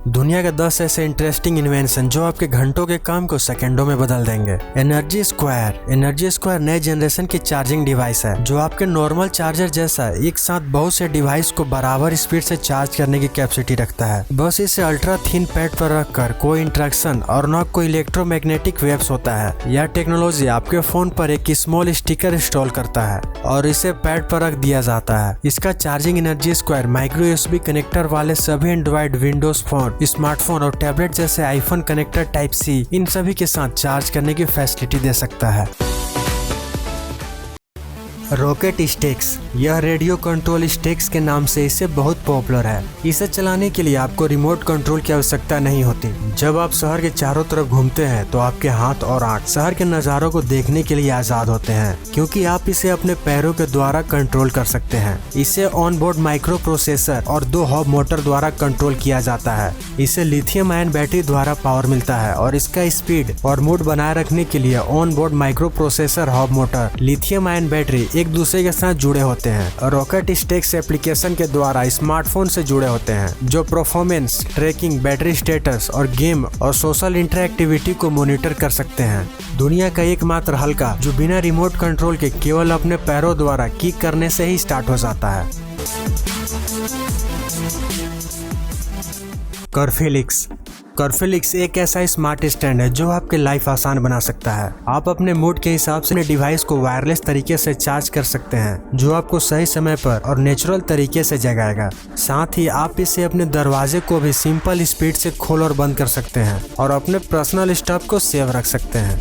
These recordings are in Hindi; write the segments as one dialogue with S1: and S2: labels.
S1: दुनिया के 10 ऐसे इंटरेस्टिंग इन्वेंशन जो आपके घंटों के काम को सेकंडों में बदल देंगे। एनर्जी स्क्वायर नए जनरेशन की चार्जिंग डिवाइस है जो आपके नॉर्मल चार्जर जैसा एक साथ बहुत से डिवाइस को बराबर स्पीड से चार्ज करने की कैपेसिटी रखता है। बस इसे अल्ट्रा थिन पैड पर रखकर कोई इंटरेक्शन और न कोई इलेक्ट्रोमैग्नेटिक वेव्स होता है। यह टेक्नोलॉजी आपके फोन पर एक स्मॉल स्टिकर इंस्टॉल करता है और इसे पैड पर रख दिया जाता है। इसका charging energy square micro USB connector वाले सभी एंड्रॉइड, विंडोज फोन, स्मार्टफोन और टैबलेट जैसे आईफोन कनेक्टर टाइप सी इन सभी के साथ चार्ज करने की फैसिलिटी दे सकता है। रॉकेट स्टिक्स, यह रेडियो कंट्रोल स्टिक्स के नाम से इसे बहुत पॉपुलर है। इसे चलाने के लिए आपको रिमोट कंट्रोल की आवश्यकता नहीं होती। जब आप शहर के चारों तरफ घूमते हैं तो आपके हाथ और आंख शहर के नज़ारों को देखने के लिए आज़ाद होते हैं, क्योंकि आप इसे अपने पैरों के द्वारा कंट्रोल कर सकते हैं। इसे ऑन बोर्ड माइक्रो प्रोसेसर और 2 हब मोटर द्वारा कंट्रोल किया जाता है। इसे लिथियम आयन बैटरी द्वारा पावर मिलता है और इसका स्पीड और मूड बनाए रखने के लिए on board micro processor, hub motor, lithium ion battery एक दूसरे के साथ जुड़े होते हैं। रॉकेट स्टिक्स एप्लीकेशन के द्वारा स्मार्टफोन से जुड़े होते हैं जो परफॉर्मेंस, ट्रैकिंग, बैटरी स्टेटस और गेम और सोशल इंटरएक्टिविटी को मॉनिटर कर सकते हैं। दुनिया का एकमात्र हल्का जो बिना रिमोट कंट्रोल के केवल अपने पैरों द्वारा किक करने से ही स्टार्ट हो जाता है। कर्फिलिक्स एक ऐसा स्मार्ट स्टैंड है जो आपके लाइफ आसान बना सकता है। आप अपने मूड के हिसाब से अपने डिवाइस को वायरलेस तरीके से चार्ज कर सकते हैं जो आपको सही समय पर और नेचुरल तरीके से जगाएगा। साथ ही आप इसे अपने दरवाजे को भी सिंपल स्पीड से खोल और बंद कर सकते हैं और अपने पर्सनल स्टफ को सेव रख सकते हैं।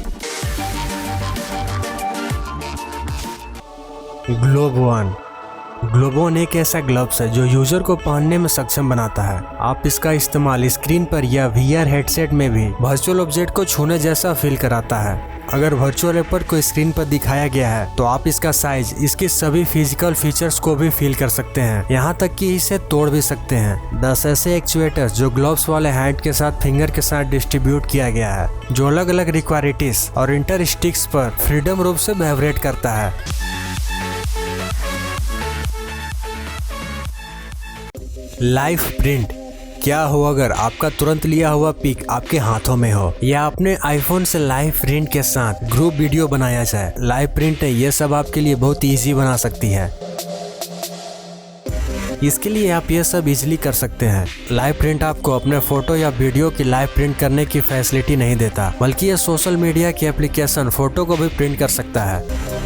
S1: ग्लोबोन एक ऐसा ग्लव्स है जो यूजर को पहनने में सक्षम बनाता है। आप इसका इस्तेमाल स्क्रीन पर या वीआर हेडसेट में भी वर्चुअल ऑब्जेक्ट को छूने जैसा फील कराता है। अगर वर्चुअल एपर को स्क्रीन पर दिखाया गया है तो आप इसका साइज, इसके सभी फिजिकल फीचर्स को भी फील कर सकते हैं, यहाँ तक कि इसे तोड़ भी सकते हैं। 10 ऐसे एक्चुएटर्स जो ग्लव्स वाले हैंड के साथ फिंगर के साथ डिस्ट्रीब्यूट किया गया है जो अलग अलग रिक्वायरिटीज और इंटर स्टिक्स पर फ्रीडम रूप से वाइब्रेट करता है। लाइफ प्रिंट, क्या हो अगर आपका तुरंत लिया हुआ पिक आपके हाथों में हो या अपने आईफोन से लाइव प्रिंट के साथ ग्रुप वीडियो बनाया जाए। लाइव प्रिंट ये सब आपके लिए बहुत इजी बना सकती है। इसके लिए आप ये सब इजीली कर सकते हैं। लाइव प्रिंट आपको अपने फोटो या वीडियो की लाइव प्रिंट करने की फैसिलिटी नहीं देता, बल्कि ये सोशल मीडिया की एप्लीकेशन फोटो को भी प्रिंट कर सकता है।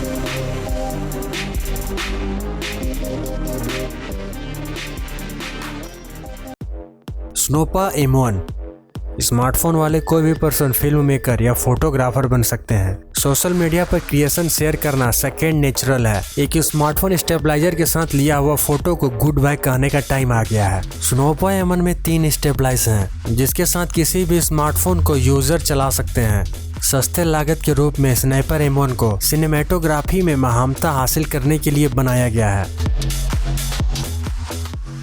S1: स्नोपा M1, स्मार्टफोन वाले कोई भी पर्सन फिल्म मेकर या फोटोग्राफर बन सकते हैं। सोशल मीडिया पर क्रिएशन शेयर करना सेकेंड नेचुरल है। एक स्मार्टफोन स्टेबलाइजर के साथ लिया हुआ फोटो को गुड बाय कहने का टाइम आ गया है। स्नोपा M1 में 3 स्टेबलाइजर हैं जिसके साथ किसी भी स्मार्टफोन को यूजर चला सकते हैं। सस्ते लागत के रूप में स्नाइपर M1 को सिनेमेटोग्राफी में महारत हासिल करने के लिए बनाया गया है।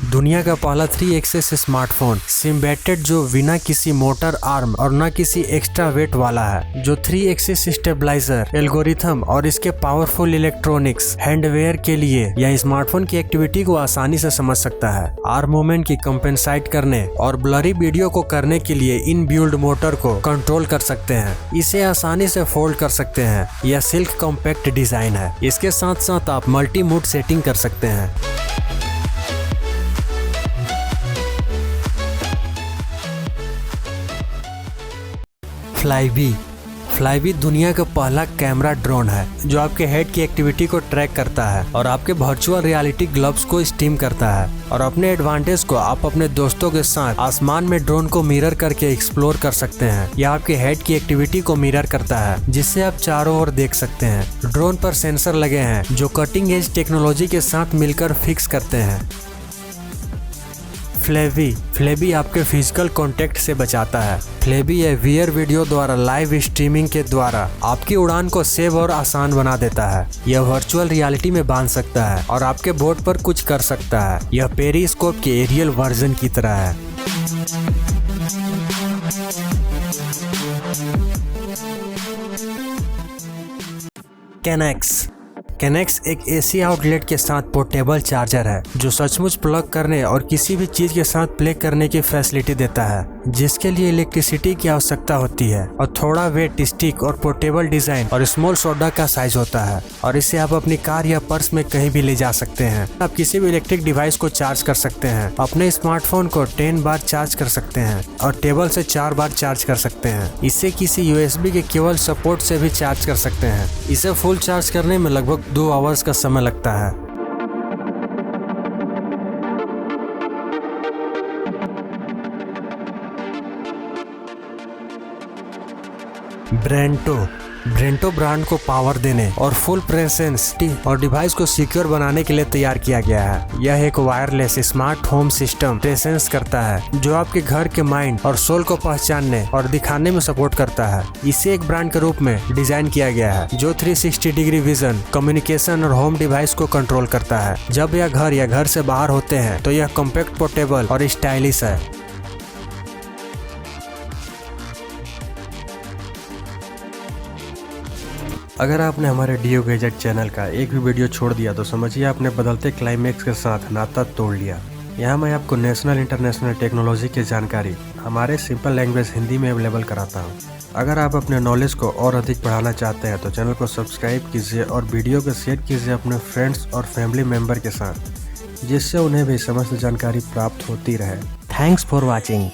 S1: दुनिया का पहला 3 एक्सेस स्मार्टफोन सिम्बेटेड जो बिना किसी मोटर आर्म और न किसी एक्स्ट्रा वेट वाला है, जो 3 एक्सेस स्टेबलाइजर एल्गोरिथम और इसके पावरफुल इलेक्ट्रॉनिक्स हैंडवेयर के लिए या स्मार्टफोन की एक्टिविटी को आसानी से समझ सकता है। आर्म मूवमेंट की कंपेंसाइट करने और ब्लरी वीडियो को करने के लिए इन बिल्ड मोटर को कंट्रोल कर सकते हैं। इसे आसानी से फोल्ड कर सकते हैं। यह सिल्क कॉम्पैक्ट डिजाइन है। इसके साथ साथ आप मल्टी मूड सेटिंग कर सकते हैं। फ्लाईबी दुनिया का पहला कैमरा ड्रोन है जो आपके हेड की एक्टिविटी को ट्रैक करता है और आपके वर्चुअल रियलिटी ग्लव्स को स्टीम करता है। और अपने एडवांटेज को आप अपने दोस्तों के साथ आसमान में ड्रोन को मिरर करके एक्सप्लोर कर सकते हैं। यह आपके हेड की एक्टिविटी को मिरर करता है जिससे आप चारों ओर देख सकते हैं। ड्रोन पर सेंसर लगे हैं जो कटिंग एज टेक्नोलॉजी के साथ मिलकर फिक्स करते हैं। फ्लेबी आपके फिजिकल कांटेक्ट से बचाता है। फ्लेबी या वीआर वीडियो द्वारा लाइव स्ट्रीमिंग के द्वारा आपकी उड़ान को सेव और आसान बना देता है। यह वर्चुअल रियलिटी में बांध सकता है और आपके बोर्ड पर कुछ कर सकता है। यह पेरिस्कोप के एरियल वर्जन की तरह है। कैनेक्स कनेक्स एक एसी आउटलेट के साथ पोर्टेबल चार्जर है जो सचमुच प्लग करने और किसी भी चीज के साथ प्ले करने की फैसिलिटी देता है, जिसके लिए इलेक्ट्रिसिटी की आवश्यकता होती है। और थोड़ा वेट, स्टिक और पोर्टेबल डिजाइन और स्मॉल सोडा का साइज होता है और इसे आप अपनी कार या पर्स में कहीं भी ले जा सकते हैं। आप किसी भी इलेक्ट्रिक डिवाइस को चार्ज कर सकते हैं। अपने स्मार्टफोन को 10 बार चार्ज कर सकते हैं और टेबल से 4 बार चार्ज कर सकते हैं। इसे किसी USB के केबल सपोर्ट से भी चार्ज कर सकते हैं। इसे फुल चार्ज करने में लगभग 2 आवर्स का समय लगता है। ब्रेंटो ब्रांड को पावर देने और फुल प्रेजेंस और डिवाइस को सिक्योर बनाने के लिए तैयार किया गया है। यह एक wireless smart home system presence करता है जो आपके घर के माइंड और सोल को पहचानने और दिखाने में सपोर्ट करता है। इसे एक ब्रांड के रूप में डिजाइन किया गया है जो 360 डिग्री विजन, कम्युनिकेशन और होम डिवाइस को कंट्रोल करता है। जब यह घर या घर से बाहर होते हैं तो यह कॉम्पैक्ट, पोर्टेबल और स्टाइलिश है। अगर आपने हमारे डियो गैजेट चैनल का एक भी वीडियो छोड़ दिया तो समझिए आपने बदलते क्लाइमेक्स के साथ नाता तोड़ लिया। यहाँ मैं आपको नेशनल इंटरनेशनल टेक्नोलॉजी की जानकारी हमारे सिंपल लैंग्वेज हिंदी में अवेलेबल कराता हूँ। अगर आप अपने नॉलेज को और अधिक बढ़ाना चाहते हैं तो चैनल को सब्सक्राइब कीजिए और वीडियो को शेयर कीजिए अपने फ्रेंड्स और फैमिली मेम्बर के साथ, जिससे उन्हें भी समस्त जानकारी प्राप्त होती रहे। Thanks for watching.